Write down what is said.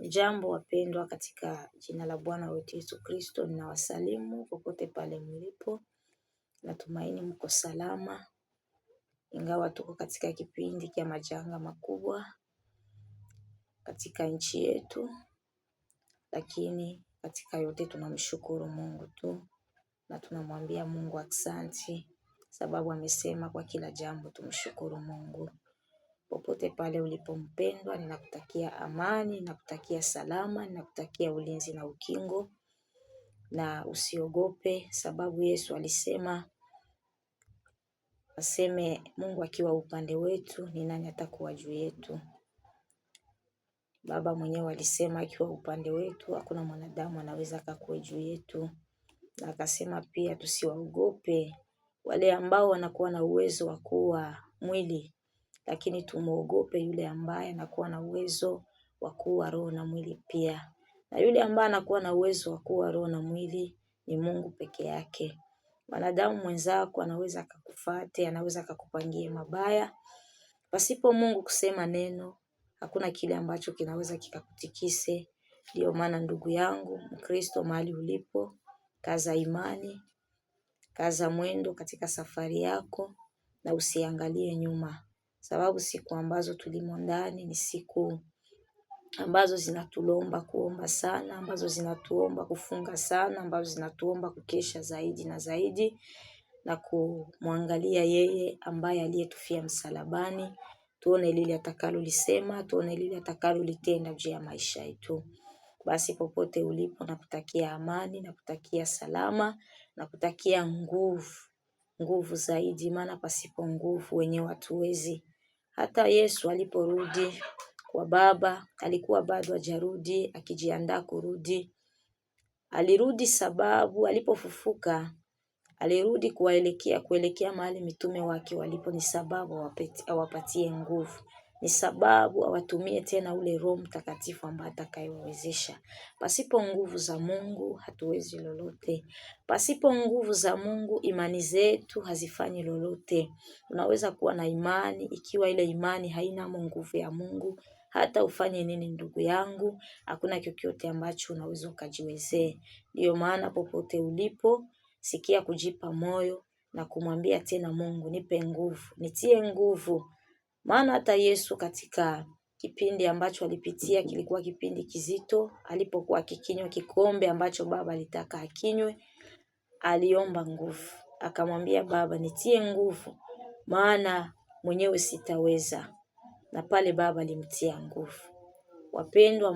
Jambo wapendwa, katika jina la Bwana wetu Yesu Kristo, ninawasalimu popote pale mlipo. Natumaini mko salama, ingawa tuko katika kipindi cha majanga makubwa katika nchi yetu, lakini katika yote tunamshukuru Mungu tu na tunamwambia Mungu asante, sababu amesema kwa kila jambo tumshukuru Mungu. Popote pale ulipo mpendwa, ninakutakia amani, ninakutakia salama, ninakutakia ulinzi na ukingo, na usiogope, sababu Yesu alisema, aseme Mungu akiwa upande wetu, ni nani atakuwa juu yetu? Baba mwenyewe alisema akiwa upande wetu, hakuna mwanadamu anaweza akakuwa juu yetu. Na akasema pia tusiwaogope wale ambao wanakuwa na uwezo wa kuua mwili, lakini tumuogope yule ambaye anakuwa na uwezo wa kuua roho na mwili pia. Na yule ambaye anakuwa na uwezo wa kuua roho na mwili ni Mungu peke yake. Wanadamu mwenzako anaweza akakufuate, anaweza akakupangie mabaya. Pasipo Mungu kusema neno, hakuna kile ambacho kinaweza kikakutikise. Ndio maana ndugu yangu Mkristo, mahali ulipo, kaza imani, kaza mwendo katika safari yako na usiangalie nyuma. Sababu siku ambazo tulimo ndani ni siku ambazo zinatulomba kuomba sana, ambazo zinatuomba kufunga sana, ambazo zinatuomba kukesha zaidi na zaidi na kumwangalia yeye ambaye aliyetufia msalabani. Tuone lile atakalo lisema, tuone lile atakalo litenda juu ya maisha yetu. Basi popote ulipo, nakutakia amani, nakutakia salama, nakutakia nguvu zaidi, maana pasipo nguvu wenyewe hatuwezi. Hata Yesu aliporudi kwa Baba, alikuwa bado hajarudi, akijiandaa kurudi. Alirudi sababu alipofufuka, alirudi kuelekea mahali mitume wake walipo, ni sababu awapatie nguvu. Ni sababu awatumie tena ule Roho Mtakatifu ambaye atakayewawezesha. Pasipo nguvu za Mungu hatuwezi lolote. Pasipo nguvu za Mungu imani zetu hazifanyi lolote. Unaweza kuwa na imani, ikiwa ile imani haina nguvu ya Mungu, hata ufanye nini ndugu yangu, hakuna chochote ambacho unaweza ukajiwezee. Ndio maana popote ulipo, sikia kujipa moyo na kumwambia tena Mungu, nipe nguvu, nitie nguvu. Maana hata Yesu katika kipindi ambacho alipitia kilikuwa kipindi kizito, alipokuwa akikinywa kikombe ambacho Baba alitaka akinywe, aliomba nguvu. Akamwambia Baba, nitie nguvu, maana mwenyewe sitaweza. Na pale Baba alimtia nguvu. Wapendwa,